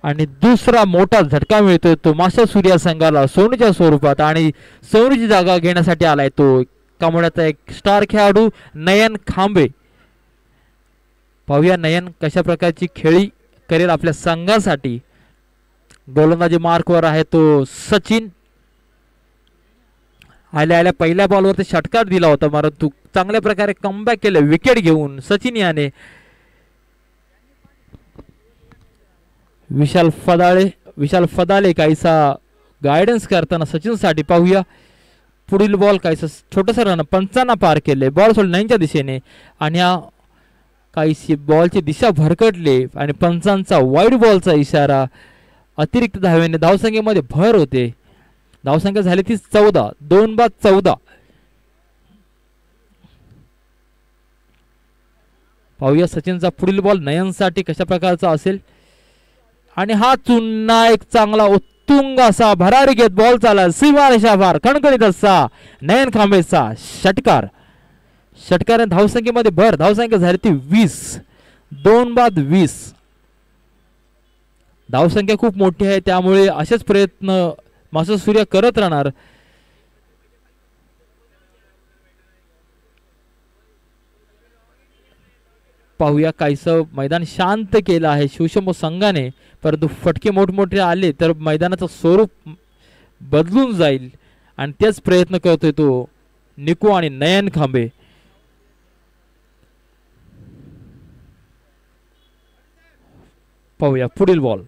आणि दुसरा मोठा झटका मिळतोय तो मास्टर सूर्य संघाला सोनूच्या स्वरूपात आणि सोनूची जागा घेण्यासाठी आलाय तो कामोड्याचा एक स्टार खेळाडू नयन खांबे. पाहूया नयन कशा प्रकारची खेळी करेल आपल्या संघासाठी. गोलंदाजी मार्कवर आहे तो सचिन. आल्या पहिल्या बॉलवरती षटकार दिला होता परंतु चांगल्या प्रकारे कमबॅक केलं विकेट घेऊन सचिन याने. विशाल फदाळे काहीसा गायडन्स करताना सचिन साठी. पाहूया पुढील बॉल काहीसा छोटस रन 55 पार केले. बॉल सोडून 9च्या दिशेने आणि काहीशी बॉलची दिशा भरकटली आणि पंचांचा वाईड बॉलचा इशारा. अतिरिक्त धावेने धावसंख्येमध्ये भर होते. धावसंख्या झाली ती 14. 2-14. पाहूया सचिनचा पुढील बॉल नयनसाठी कशा प्रकारचा असेल आणि हा चुन्हा एक चांगला उत्तुंग असा भरारी घेत बॉल चाला सीमारेषा भार खणखणीत असा नयन खांबेचा षटकार. षटकाराने धावसंख्येमध्ये भर. धावसंख्या झाली ती 20. 2-20. धावसंख्या खूप मोठी आहे त्यामुळे असेच प्रयत्न मास्टर सूर्य करत राहणार. पाहूया काहीसं मैदान शांत केलं आहे शिवशंभो संघाने परंतु फटके मोठमोठे आले तर मैदानाचं स्वरूप बदलून जाईल आणि तेच प्रयत्न करतोय तो निकू आणि नयन खांबे. पाहूया पुढील बॉल.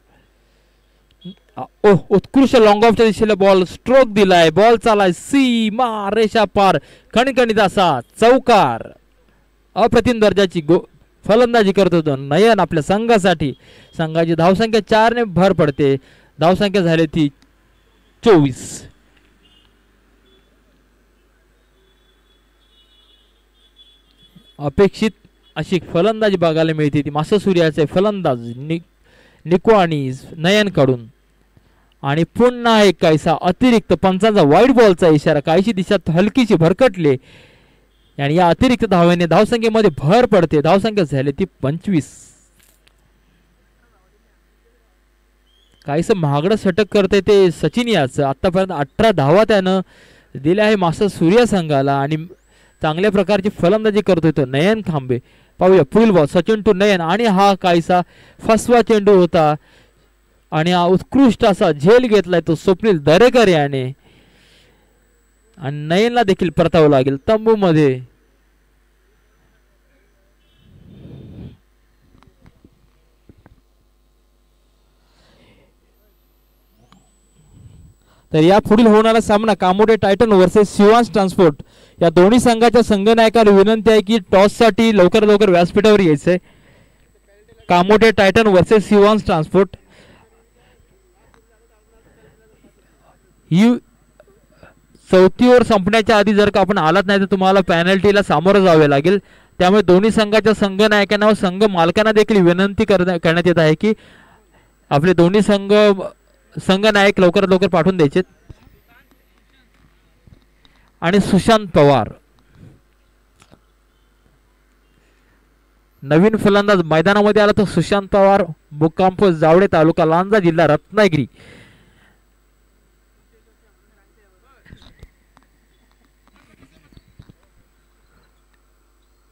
उत्कृष्ट लॉंग ऑफच्या दिशेला बॉल स्ट्रोक दिलाय. बॉल चालाय सीमा रेषा पार खणखणीत असा चौकार. अप्रतिम दर्जाची फलंदाजी करत होतो नयन आपल्या संघासाठी. संघाची धावसंख्या 4 ने भर पडते. धावसंख्या झाली ती 24. अपेक्षित अशी फलंदाजी बघायला मिळते ती मासा सूर्याचे फलंदाज निको आणि नयन कडून. आणि पुन्हा एक काहीसा अतिरिक्त पंचांचा वाईट बॉलचा इशारा. काहीशी दिशा हलकीशी भरकटले आणि या अतिरिक्त धावेने धावसंख्येमध्ये भर पडते. धावसंख्या झाली ती 25. काहीस महागडं षटक करते ते सचिन याचं. आतापर्यंत 18 धावा त्यानं दिल्या आहे मास्टर सूर्या संघाला आणि चांगल्या प्रकारची फलंदाजी करतोय तो नयन खांबे. पाहूया पुढील बॉल सचिन टू नयन आणि हा काहीसा फसवा चेंडू होता आणि हा उत्कृष्ट असा झेल घेतलाय तो स्वप्नील दरेकर याने. आणि नयनला देखील परतावं लागेल तंबू मध्ये. तर या पुढील होणारा सामना कामोडे टायटन वर्सेस शिवांश ट्रान्सपोर्ट. या दोन्ही संघाच्या संघनायकाला विनंती आहे की टॉस साठी लवकर लवकर व्यासपीठावर यायचंय. कामोडे टायटन वर्सेस शिवांश ट्रान्सपोर्ट. ही 4थी ओव्हर संपण्याच्या आधी जर का आपण आलात नाही तर तुम्हाला पेनल्टीला सामोरं जावे लागेल. त्यामुळे दोन्ही संघाच्या संघनायकांना व संघ मालकांना देखील विनंती करण्यात येत आहे की आपले दोन्ही संघनायक लवकरात लवकर पाठवून द्यायचे. आणि सुशांत पवार नवीन फलंदाज मैदानामध्ये आला तर सुशांत पवार मुक्काम जावडे तालुका लांजा जिल्हा रत्नागिरी.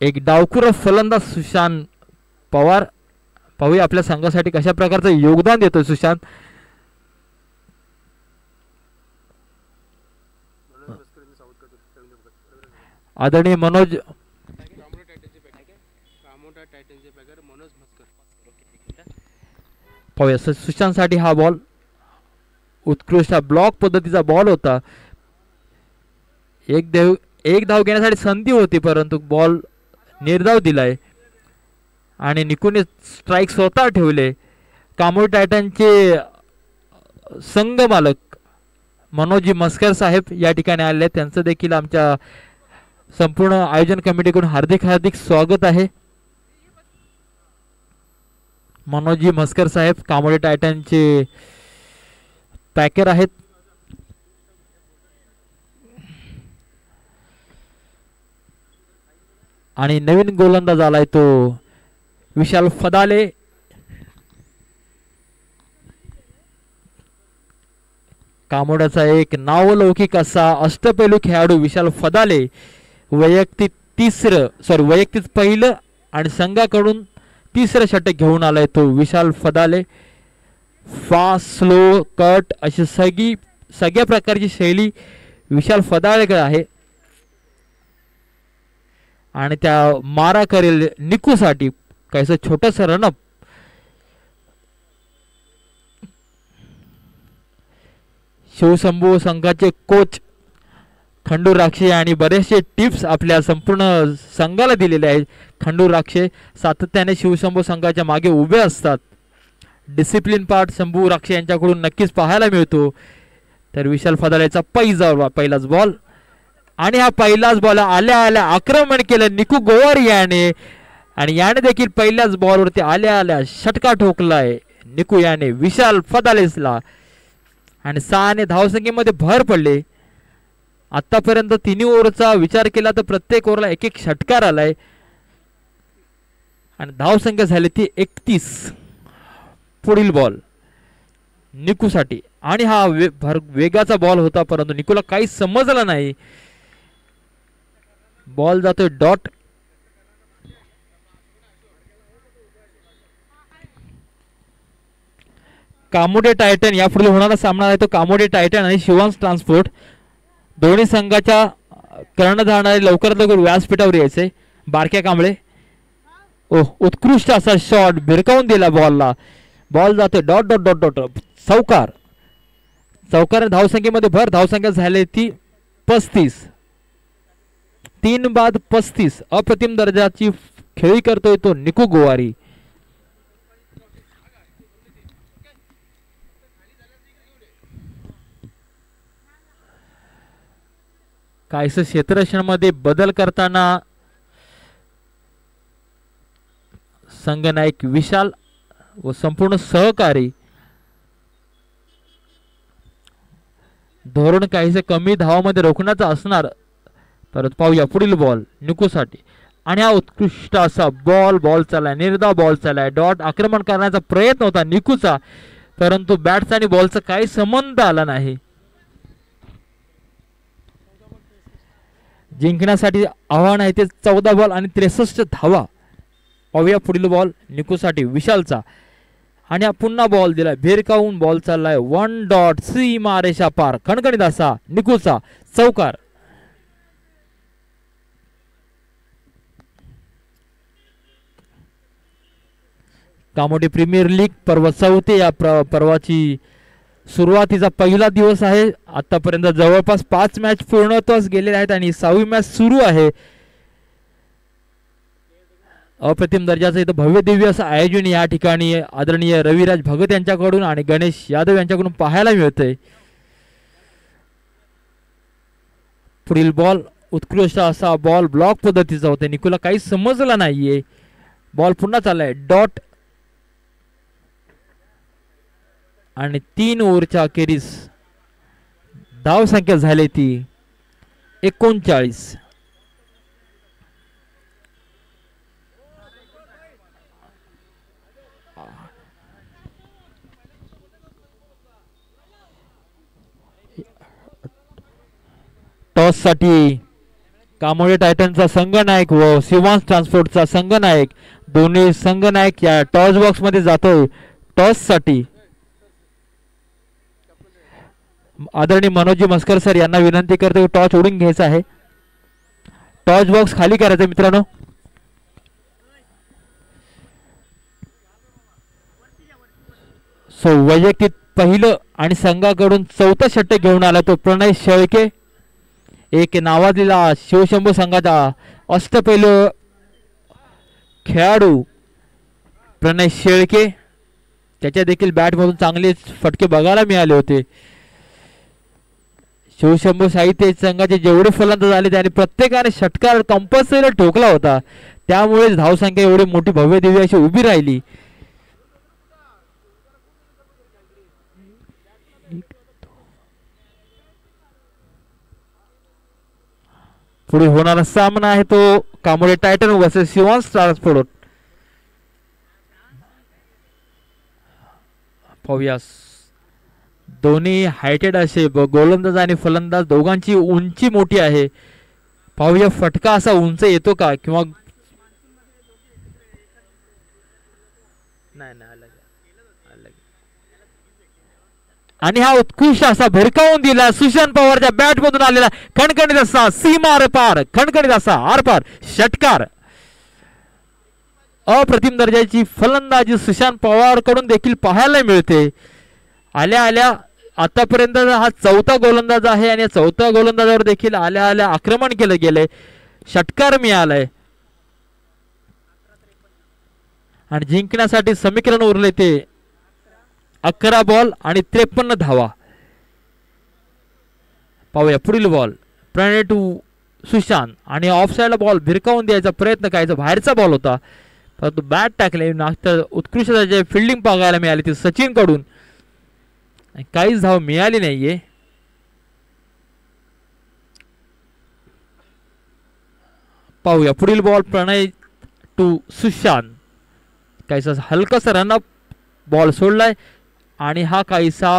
एक डावखुरा फलंदाज सुशांत पवार. पाहूया आपल्या संघासाठी कशा प्रकारचं योगदान देतोय सुशांत. आदरणीय मनोज पाहूया सुशांत साठी हा बॉल उत्कृष्ट ब्लॉक पद्धतीचा बॉल होता. एक धाव घेण्यासाठी संधी होती परंतु बॉल निर्धाव दिलाय आणि निकूने स्ट्राइक स्वतः ठेवले. कामोडे टायटनचे संघ मालक मनोजी मस्कर साहेब या ठिकाणी आले. त्यांचं देखील आमच्या संपूर्ण आयोजन कमिटीकडून हार्दिक हार्दिक स्वागत आहे. मनोजी मस्कर साहेब कामोडे टायटनचे पॅकर आहेत. आणि नवीन गोलंदाज आलाय तो विशाल फदाले. कामोड्याचा एक नावलौकिक असा अष्टपैलू खेळाडू विशाल फदाले वैयक्तिक पहिलं आणि संघाकडून 3रं षटक घेऊन आलाय तो विशाल फदाले. फास्ट स्लो कट अशी सगळ्या प्रकारची शैली विशाल फदालेकडे आहे. आणि त्या मारा करेल निकूसाठी काहीसं छोटस रनअप. शिवशंभू संघाचे कोच खंडू राक्षे आणि बरेचसे टिप्स आपल्या संपूर्ण संघाला दिलेले आहेत. खंडू राक्षे सातत्याने शिवशंभू संघाच्या मागे उभे असतात. डिसिप्लिन पार्ट शंभू राक्षे यांच्याकडून नक्कीच पाहायला मिळतो. तर विशाल फदालेचा पहिलाच बॉल आणि हा पहिलाच बॉल आल्या आल्या आक्रमण केलं निकू गोवार याने आणि याने देखील पहिल्याच बॉलवरती आल्या आल्या षटका ठोकलाय निकू याने विशाल फदालेसला. आणि 6 ने धावसंख्येमध्ये भर पडले. आतापर्यंत 3 ओव्हरचा विचार केला तर प्रत्येक ओव्हरला एक एक षटकार आलाय आणि धावसंख्या झाली ती 31. पुढील बॉल निकूसाठी आणि हा वेगाचा बॉल होता परंतु निकूला काही समजलं नाही. बॉल जातोय डॉट. कामोडे टायटन यापुढे होणारा सामना आहे तो कामोडे टायटन आणि शिवांश ट्रान्सपोर्ट. दोन्ही संघाच्या कर्णधाराने लवकरात लवकर व्यासपीठावर यायचे. बारक्या कांबळे उत्कृष्ट असा शॉट भिरकावून दिला बॉलला. बॉल जातोय डॉट डॉट डॉट डॉट चौकार धावसंख्येमध्ये भर. धावसंख्या झाली ती 35. 3 बाद 35 अप्रतिम दर्जाची खेळी करतोय तो निकू गोवारी. काहीस क्षेत्ररक्षणामध्ये बदल करताना संघनायक विशाल व संपूर्ण सहकारी धोरण काहीसे कमी धावामध्ये रोखण्याचा असणार. परत पाहूया पुढील बॉल निकूसाठी आणि हा उत्कृष्ट असा बॉल चाललाय, निर्धाव बॉल चाललाय. डॉट आक्रमण करण्याचा प्रयत्न होता निकूचा, परंतु बॅट्स आणि बॉलचा काही संबंध आला नाही. जिंकण्यासाठी आव्हान आहे ते 14 बॉल आणि 63 धावा. पाहूया पुढील बॉल निकूसाठी विशालचा आणि हा पुन्हा बॉल दिलाय, भिरकावून बॉल चाललाय. 1 डॉट सीमा रेषा पार, खणखणीत असा निकूचा चौकार. कामोडी प्रीमियर लीग पर्व 4 या पर्वाची सुरुवातीचा पहिला दिवस आहे. आतापर्यंत जवळपास 5 मॅच पूर्णत्वास गेलेले आहेत आणि 6वी मॅच सुरू आहे. अप्रतिम दर्जाचं इथं भव्य दिव्य असं आयोजन या ठिकाणी आदरणीय रविराज भगत यांच्याकडून आणि गणेश यादव यांच्याकडून पाहायला मिळतंय. पुढील बॉल उत्कृष्ट असा बॉल ब्लॉक पद्धतीचा होता, निकोला काही समजला नाहीये. बॉल पुन्हा चाललाय डॉट आणि 3 ओव्हरच्या अखेरीस धाव संख्या झाली ती 39. टॉस साठी कामोडे टायटनचा संघनायक व शिवांश ट्रान्सपोर्टचा संघनायक दोन्ही संघनायक या टॉस बॉक्स मध्ये जातोय. टॉस साठी आदरणीय मनोजी मस्कर सर यांना विनंती करतो टॉस उडून घ्यायचा आहे. टॉस बॉक्स खाली करायचा मित्रांनो. वैयक्तिक पहिलं आणि संघाकडून 4थं षटक घेऊन आला तो प्रणय शेळके. एक नावाजलेला शिवशंभू संघाचा अष्टपैलू खेळाडू प्रणय शेळके, त्याच्या देखील बॅट मधून चांगले फटके बघायला मिळाले होते. शिवशंभू साहित्य संघाचे जेवढे फलंदाज आले त्याने प्रत्येकाने षटकार कंपल्सरी ठोकला होता, त्यामुळे धावसंख्या एवढी मोठी भव्य दिव्य अशी उभी राहिली. पुढे होणारा सामना आहे तो कामोडे टायटन वर्सेस शिवांश ट्रान्सपोर्ट. पाहूया दोन्ही हायटेड असे गोलंदाज आणि फलंदाज दोघांची उंची मोठी आहे. पाहूया फटका असा उंच येतो का किंवा नाही. आणि हा उत्कृष्ट असा भिरकावून दिला सुशांत पवारच्या बॅट मधून आलेला खणखणीत असा सीमा आरपार, खणखणीत असा आरपार षटकार. अप्रतिम दर्जाची फलंदाजी सुशांत पवार कडून देखील पाहायला मिळते. आल्या आल्या आतापर्यंत हा 4था गोलंदाज आहे आणि 4थ्या गोलंदाजावर देखील आल्या आल्या आक्रमण केलं गेलंय, षटकार मिळालाय आणि जिंकण्यासाठी समीकरण उरले ते 11 बॉल आणि 53 धावा. पाहूया पुढील बॉल प्रणय टू सुशांत आणि ऑफ साइडला बॉल भिरकावून द्यायचा प्रयत्न करायचा, बाहेरचा बॉल होता परंतु बॅट टाकले. मागचं उत्कृष्ट फिल्डिंग बघायला मिळाली ती सचिन कडून, काहीच धाव मिळाली नाहीये. पाहूया पुढील बॉल प्रणय टू सुशांत, काहीसा हलकासा रनअप बॉल सोडलाय आणि हा काहीसा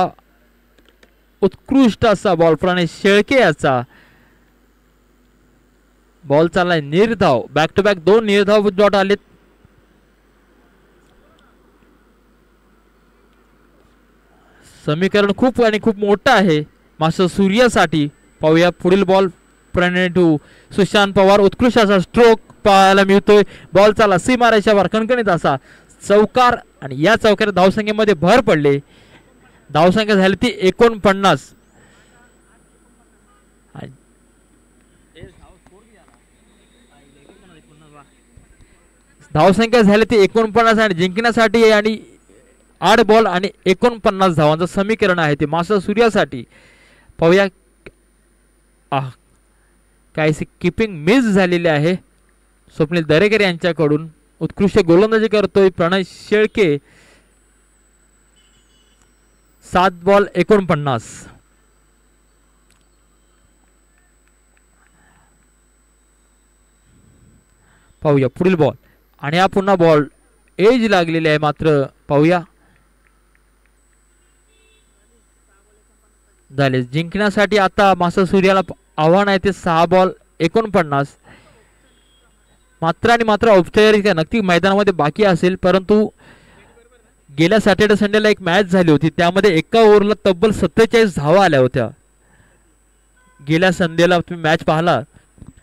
उत्कृष्ट असा बॉल प्रणय शेळके याचा बॉल चाललाय निर्धाव. बॅक टू बॅक 2 निर्धाव डॉट आलेत. समीकरण खूप आणि खूप मोठं आहे मास्टर सूर्यासाठी. पाहूया पुढील बॉल प्रणय टू सुशांत पवार, उत्कृष्ट असा स्ट्रोक पाहायला मिळतोय. बॉल चालला सीमा रेषावर खणखणीत असा चौकार आणि या चौकारात धावसंख्येमध्ये भर पडले. धावसंख्या झाली ती 49. धावसंख्या झाली ती 49 आणि जिंकण्यासाठी आणि 8 बॉल आणि 49 धावांचं समीकरण आहे ते मास्टर सूर्यासाठी. पाहूया काहीशी किपिंग मिस झालेली आहे स्वप्नील दरेकर यांच्याकडून. उत्कृष्ट गोलंदाजी करतोय प्रणय शेळके. 7 बॉल 49. पाहूया पुढील बॉल आणि हा पुन्हा बॉल एज लागलेली आहे. मात्र पाहूया झाले जिंकण्यासाठी आता मास्टर सूर्याला आव्हान आहे ते 6 बॉल 49. मात्र आणि मात्र औपचारिक नक्की मैदानामध्ये बाकी असेल, परंतु गेल्या सॅटर्डे संडेला एक मॅच झाली होती त्यामध्ये एका ओव्हरला तब्बल 47 धावा आल्या होत्या. गेल्या संडेला तुम्ही मॅच पाहिला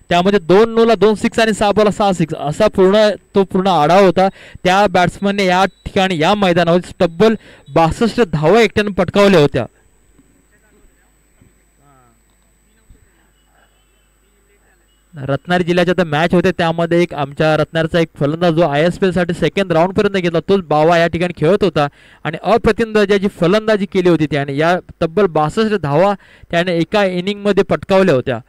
त्यामध्ये 2 नोला 2 6 आणि 6 बॉल 6 6 असा पूर्ण आढावा होता. त्या बॅट्समनने या ठिकाणी या मैदानावर तब्बल 62 धावा एकट्याने पटकावल्या होत्या. रत्नागिरी जिल्ह्याच्या तर मॅच होते त्यामध्ये एक आमच्या रत्नागिरीचा एक फलंदाज जो ISPL साठी सेकंड राऊंड पर्यंत गेला तोच बावा या ठिकाणी खेळत होता आणि अप्रतिम दर्जाची फलंदाजी केली होती त्याने. या तब्बल 62 धावा त्याने एका इनिंग मध्ये पटकावल्या होत्या.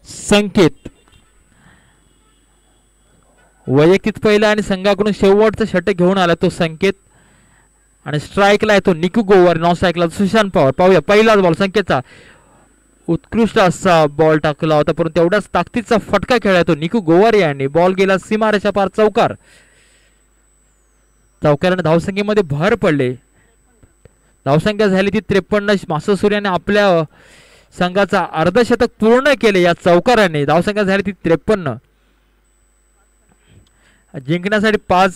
संकेत वैयक्तिक पहिला आणि संघाकडून शेवटचा षटक घेऊन आला तो संकेत आणि स्ट्राईकला आहे तो निकू गोवार. नॉन स्ट्राईकला सुशांत पवार. पाहूया पहिलाच बॉल संकेतचा उत्कृष्ट असा बॉल टाकला होता परंतु तेवढाच ताकदीचा फटका खेळला तो निकू गोवार यांनी. बॉल गेला सीमारेषा पार चौकार. चौकाराने धावसंख्येमध्ये भर पडले. धावसंख्या झाली ती 53. मास्टर सूर्याने आपल्या संघाचा अर्धशतक पूर्ण केले या चौकाराने. धावसंख्या झाली ती 53. जिंकण्यासाठी 5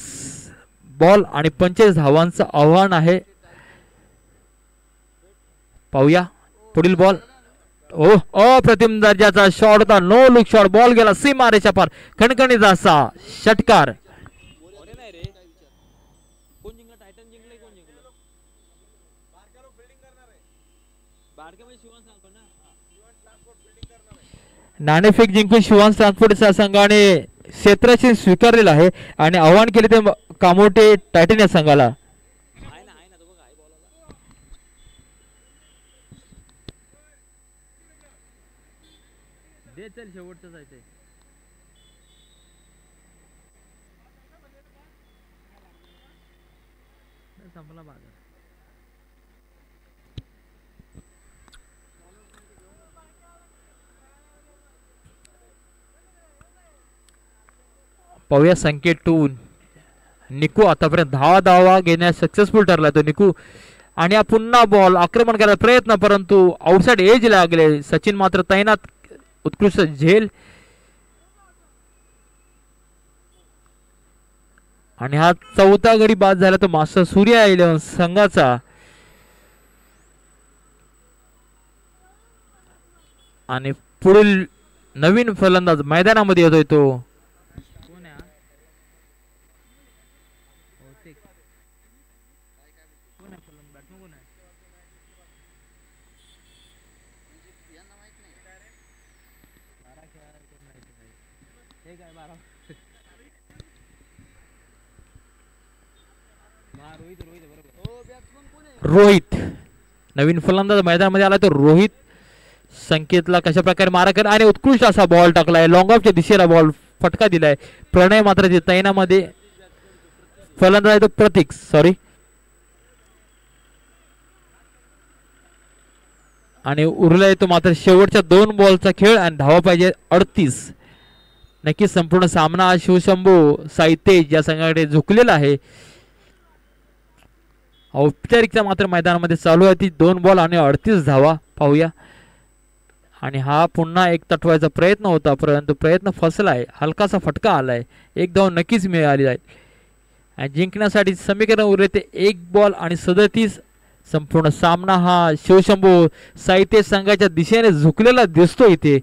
बॉल आणि 25 धावांचं आव्हान आहे. पाहूया पुढील बॉल. अप्रतिम दर्जाचा शॉट होता. No look shot. बॉल गेला सीमारेषा पार. खणखणीत असा षटकार. नाणेफेक जिंकून शिवांश ट्रान्सपोर्टच्या संघाने क्षेत्ररक्षण स्वीकारलेलं आहे आणि आव्हान केले ते कामोटे टायटन या संघाला. पाहूया संकेत 2 निकू आतापर्यंत 10 धावा घेण्यास सक्सेसफुल ठरला तो निकू. आणि हा पुन्हा बॉल आक्रमण करायचा प्रयत्न परंतु आउटसाइड एज लागले. सचिन मात्र तैनात. उत्कृष्ट झेल आणि हा चौथा गडी बाद झाला तो मास्टर सूर्या 11 संघाचा. आणि पुढील नवीन फलंदाज मैदानामध्ये येतोय तो रोहित. नवीन फलंदाज मैदानामध्ये आला तो रोहित. संकेतला कशा प्रकारे मारा कर आणि उत्कृष्ट असा बॉल टाकलाय. लॉंग ऑफच्या दिशेला बॉल फटका दिलाय. प्रणय मात्र तैनामध्ये फलंदाज आहे तो प्रतीक. सॉरी आणि उरलाय तो मात्र शेवटच्या 2 बॉलचा खेळ आणि धावा पाहिजे 38. नक्कीच संपूर्ण सामना शिवशंभू साईतेज या संघाकडे झुकलेला आहे. औपचारिकता मात्र मैदानामध्ये चालू आहे ती 2 बॉल आणि 38 धावा. पाहूया आणि हा पुन्हा एक तटवायचा प्रयत्न होता परंतु प्रयत्न फसलाय. हलकासा फटका आलाय. 1 धाव नक्कीच मिळाली आहे आणि जिंकण्यासाठी समीकरण उरले ते 1 बॉल आणि 37 संपूर्ण सामना हा शिवशंभू साहित्य संघाच्या दिशेने झुकलेला दिसतो इथे,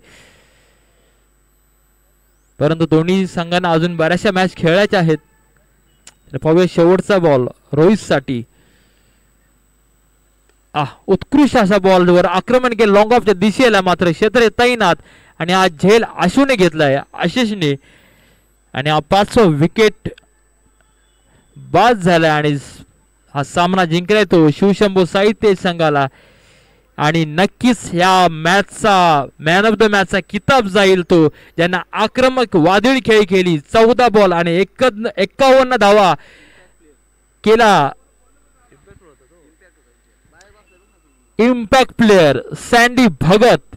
परंतु दोन्ही संघांना अजून बऱ्याचशा मॅच खेळायच्या आहेत. पाहूया शेवटचा बॉल रोहित साठी. उत्कृष्ट असा बॉलवर आक्रमण केलं लॉंग ऑफच्या दिशेला, मात्र क्षेत्र तैनात आणि हा झेल आशूने घेतलाय आशिषने आणि हा 5वा विकेट बाद झाला आणि हा सामना जिंकलाय तो शिवशंभू साहित्य संघाला. आणि नक्कीच या मॅचचा मॅन ऑफ द मॅचचा किताब जाईल तो ज्यांना आक्रमक वादळी खेळी केली. 14 बॉल आणि 51 धावा केला. Impact player sandy Bhagat